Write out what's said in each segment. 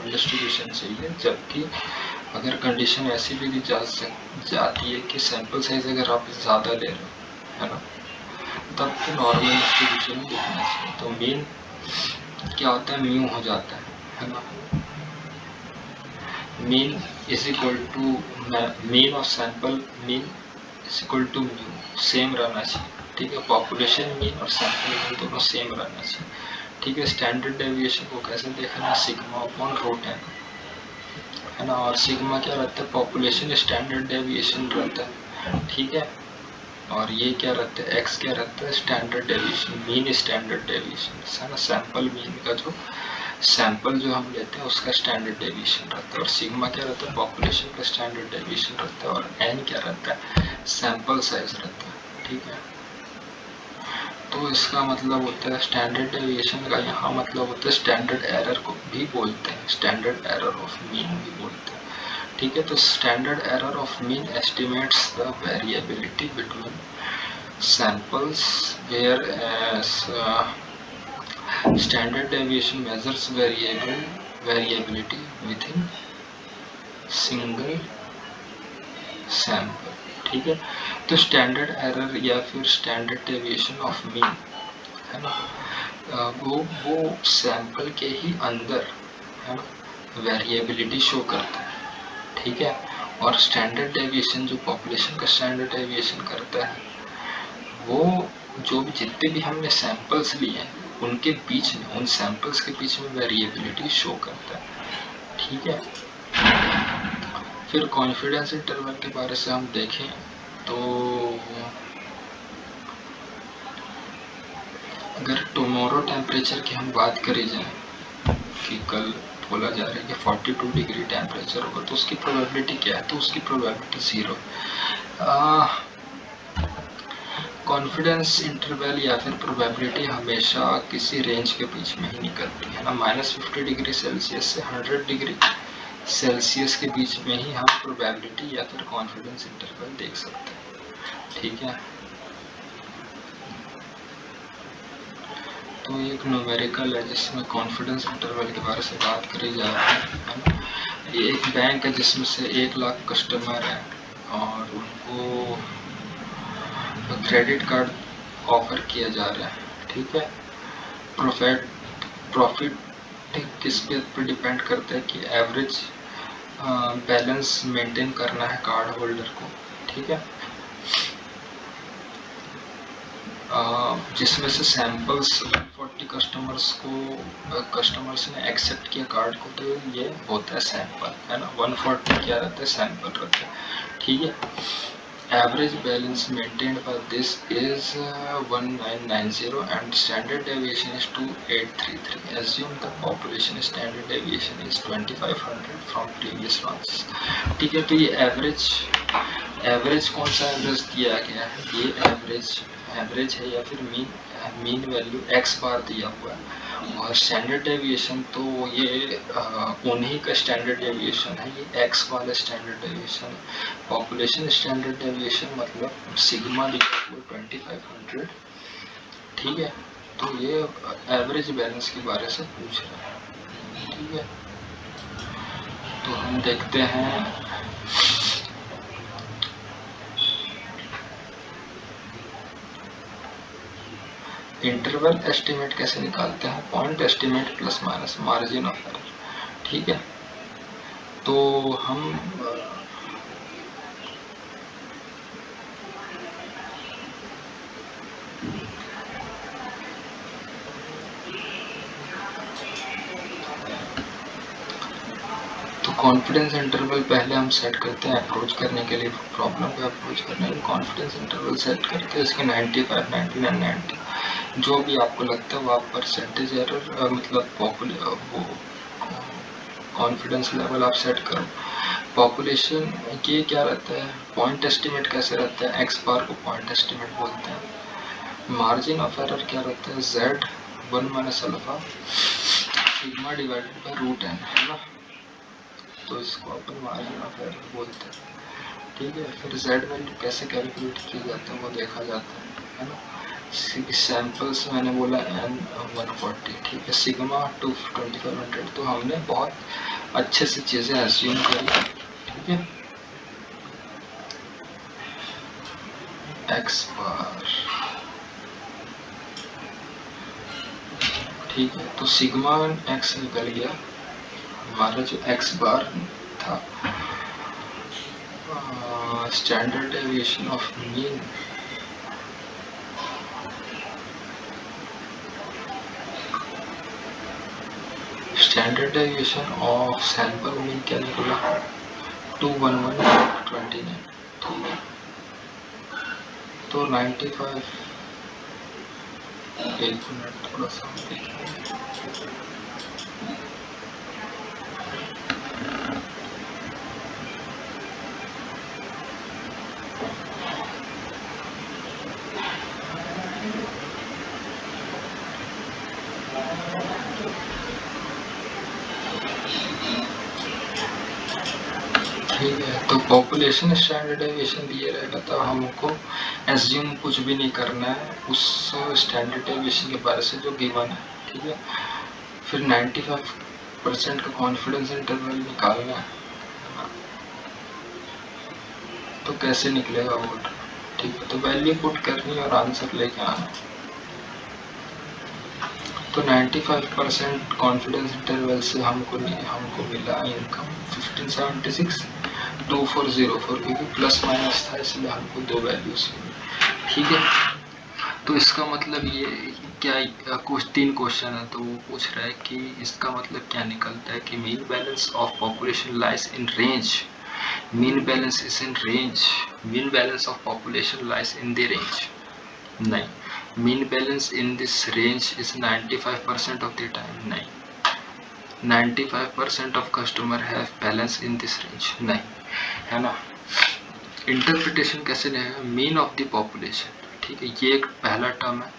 Normal distribution चाहिए, जबकि अगर कंडीशन ऐसी भी दी जाती है कि सैंपल साइज अगर आप ज़्यादा ले रहे हो, है ना, तब तो नॉर्मल डिस्ट्रीब्यूशन दिखना चाहिए। तो मीन क्या होता है, म्यू हो जाता है ना। Mean is equal to mean of sample, mean is equal to mu, same रहना चाहिए, ठीक है। पॉपुलेशन मीन और सैंपल मीन दोनों सेम रहना चाहिए, ठीक है। स्टैंडर्ड डेविएशन को कैसे देखना है, सिग्मा अपॉन रूट एन, है ना। और सिग्मा क्या रहता है, पॉपुलेशन स्टैंडर्ड डेविएशन रहता है, ठीक है। और ये क्या रहता है, एक्स क्या रहता है, standard deviation, mean standard deviation, है ना। सैंपल मीन का जो सैंपल जो हम लेते हैं उसका स्टैंडर्ड डेविएशन रहता है, और सिग्मा क्या रहता है, पॉपुलेशन का स्टैंडर्ड डेविएशन रहता है, और एन क्या रहता है, सैंपल साइज रहता है, ठीक है। तो इसका मतलब होता है स्टैंडर्ड डेविएशन का यहाँ मतलब होता है स्टैंडर्ड एरर को भी बोलते हैं, स्टैंडर्ड एरर ऑफ मीन भी बोलते हैं, ठीक है। तो standard error of mean estimates the variability between samples whereas standard deviation measures variability within single sample, ठीक है। तो स्टैंडर्ड एरर या फिर स्टैंडर्ड डेविएशन ऑफ मीन, है ना, वो सैंपल के ही अंदर, है ना, वेरिएबिलिटी शो करता है, ठीक है। और स्टैंडर्ड डेविएशन जो पॉपुलेशन का स्टैंडर्ड डेविएशन करता है, वो जो भी जितने भी हमने सैंपल्स लिए हैं उनके बीच में, उन सैंपल्स के बीच में वेरिएबिलिटी शो करता है, ठीक है। फिर कॉन्फिडेंस इंटरवल के बारे से हम देखें तो अगर टुमारो टेम्परेचर की हम बात करी जाए कि कल बोला जा रहा है कि 42 डिग्री टेम्परेचर होगा, तो उसकी प्रोबेबिलिटी क्या है, तो उसकी प्रोबेबिलिटी 0। कॉन्फिडेंस इंटरवल या फिर प्रोबेबिलिटी हमेशा किसी रेंज के बीच में ही निकलती है ना। -50 डिग्री सेल्सियस से 100 डिग्री सेल्सियस के बीच में ही हम प्रोबेबिलिटी या फिर कॉन्फिडेंस इंटरवल देख सकते हैं, ठीक है। तो एक न्यूमेरिकल है जिसमें कॉन्फिडेंस इंटरवल के बारे से बात करी जा रही है। ये एक बैंक है जिसमें से 1 लाख कस्टमर है और उनको क्रेडिट कार्ड ऑफर किया जा रहा है, ठीक है। प्रॉफिट किस पे पर डिपेंड करता है कि एवरेज बैलेंस मेंटेन करना है कार्ड होल्डर को, ठीक है। जिसमें से सैंपल्स 140 कस्टमर्स ने एक्सेप्ट किया कार्ड को, तो ये होता है सैंपल, है ना। 140 क्या रहता है, सैंपल रहता है, ठीक है। Average balance maintained by this is 1990 and standard deviation is 2833। Assume the population standard deviation is 2500 from previous months, ठीक है। तो ये एवरेज कौन सा एवरेज दिया गया है, ये एवरेज है या फिर मीन वैल्यू x बार दिया हुआ है, और स्टैंडर्ड डेविएशन तो ये उन्हीं का स्टैंडर्ड डेविएशन है, ये x वाला स्टैंडर्ड डेविएशन है। पॉपुलेशन स्टैंडर्ड डेविएशन मतलब सिग्मा लिखा हुआ 2500, ठीक है। तो ये एवरेज बैलेंस के बारे से पूछ रहा है, ठीक है। तो हम देखते हैं इंटरवल एस्टिमेट कैसे निकालते हैं, point estimate plus minus margin of error, ठीक है। तो हम कॉन्फिडेंस इंटरवल पहले हम सेट करते हैं अप्रोच करने के लिए, प्रॉब्लम को अप्रोच करने के लिए कॉन्फिडेंस इंटरवल सेट करते हैं। इसके 95, 99, 90 जो भी आपको लगता है वो आप परसेंटेज एरर मतलब वो कॉन्फिडेंस लेवल आप सेट करो। पॉपुलेशन ये क्या रहता है, पॉइंट एस्टिमेट कैसे रहता है, एक्स बार को पॉइंट एस्टिमेट बोलते हैं। मार्जिन ऑफ एरर क्या रहता है, Z1 minus alpha sigma divided by root n, है ना। तो इसको अपन मार्जिन ऑफ एरर बोलते हैं, ठीक है। फिर Z वैल्यू कैसे कैलकुलेट की जाता है वो देखा जाता है ना। सैंपल्स मैंने बोला N 140, ठीक है। सिग्मा 2500, तो हमने बहुत अच्छे से चीजें एज्यूम करिए, ठीक है। एक्स बार, ठीक है, तो सिग्मा एक्स निकल गया हमारा जो एक्स बार था, standard deviation of mean standard deviation of sample mean क्या निकला 21129, ठीक है। तो 95, एक मिनट थोड़ा सा देखिए, ठीक है। तो पॉपुलेशन स्टैंडर्ड डेविएशन दिए रहेगा तो हमको एज्यूम कुछ भी नहीं करना है उस स्टैंडर्ड डेविएशन के बारे से जो गिवन है, ठीक है। फिर 95% का कॉन्फिडेंस इंटरवल निकालना है, तो कैसे निकलेगा वो, ठीक है। तो वैल्यू पुट करनी और आंसर लेके आना। तो 95% कॉन्फिडेंस इंटरवल से हमको मिला इनकम 1576 2404, क्योंकि प्लस माइनस था इसलिए हमको दो वैल्यूज मिली, ठीक है। तो इसका मतलब ये क्या, कुछ 3 क्वेश्चन है तो वो पूछ रहा है कि इसका मतलब क्या निकलता है कि mean balance of population lies in range, mean balance is in range, mean balance of population lies in the range, नहीं, mean balance in this range is 95% of the time, नहीं, 95% of customer have balance in this range, नहीं, है ना। Interpretation कैसे रहेगा, mean of the population, ठीक है, ये एक पहला टर्म है,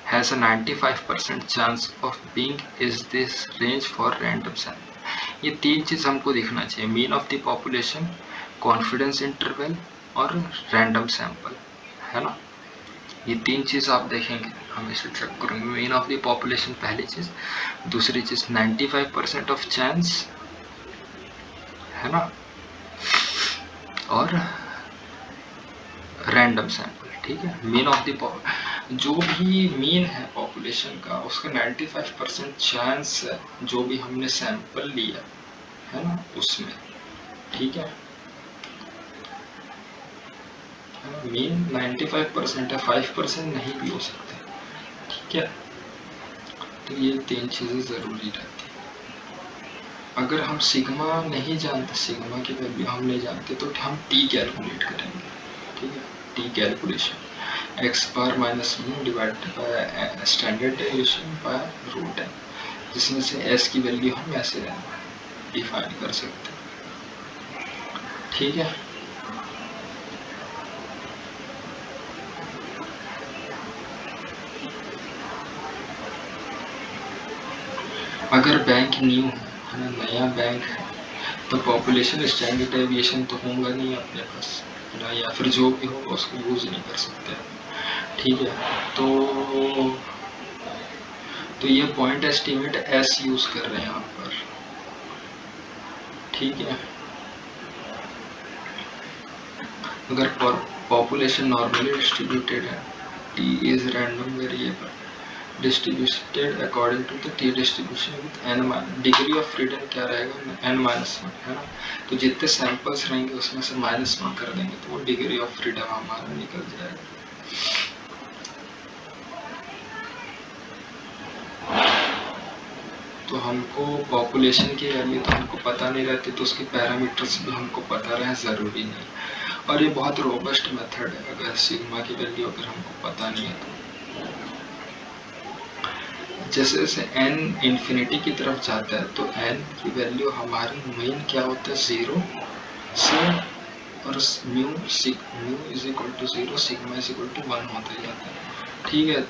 has a 95% chance of being is this range for random sample। ये 3 चीज हमको देखना चाहिए, mean of the population, confidence interval और रैंडम सैंपल, है ना। ये 3 चीज आप देखेंगे, हमेशा चेक करेंगे, मीन ऑफ द पॉपुलेशन पहली चीज, दूसरी चीज 95% ऑफ चांस, है ना, और रैंडम सैंपल, ठीक है। मीन ऑफ द जो भी मीन है पॉपुलेशन का उसका 95% चांस है जो भी हमने सैंपल लिया है ना उसमें, ठीक है। मीन 95% है, 5% नहीं भी हो सकते, ठीक है। तो ये 3 चीजें जरूरी रहती है। अगर हम सिग्मा नहीं जानते, सिग्मा की वैल्यू हम नहीं जानते, तो हम टी कैलकुलेट करेंगे, ठीक है। T calculation x bar minus mu divided by standard deviation by root है, जिसमें से एस की वैल्यू हम ऐसे डिफाइन कर सकते हैं, ठीक है। अगर बैंक न्यू है ना, नया बैंक है, तो पॉपुलेशन स्टैंडर्ड डेविएशन तो होगा नहीं अपने पास, है ना, या फिर जो भी होगा उसको यूज नहीं कर सकते, ठीक है। तो ये पॉइंट एस्टिमेट एस यूज कर रहे हैं यहाँ पर, ठीक है। अगर पॉपुलेशन नॉर्मली डिस्ट्रीब्यूटेड है, t is random variable distributed according to the t distribution with n, degree of freedom क्या रहेगा n-1, है ना। तो जितने सैंपल्स रहेंगे उसमें से -1 कर देंगे तो वो डिग्री ऑफ फ्रीडम हमारा निकल जाएगा। तो हमको पॉपुलेशन की वैल्यू तो हमको पता नहीं रहती, तो उसके पैरामीटर्स भी हमको पता रहे ज़रूरी नहीं, और ये बहुत रोबस्ट मेथड है। अगर सिग्मा की वैल्यू अगर हमको पता नहीं है तो जैसे जैसे n इन्फिनिटी की तरफ जाता है तो n की वैल्यू हमारी मेन क्या होता है 0 से, और mu is equal to 0, sigma is equal to 1 होता जाता है, ठीक है।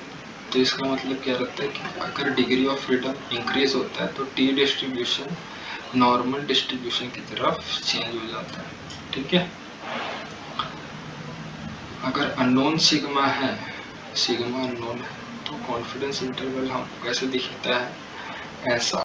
तो इसका मतलब क्या रहता है कि अगर डिग्री ऑफ फ्रीडम इंक्रीज होता है तो टी डिस्ट्रीब्यूशन नॉर्मल डिस्ट्रीब्यूशन की तरफ चेंज हो जाता है, ठीक है। अगर अननोन सिग्मा है, सिग्मा अननोन है, तो कॉन्फिडेंस इंटरवल हमको कैसे दिखता है, ऐसा,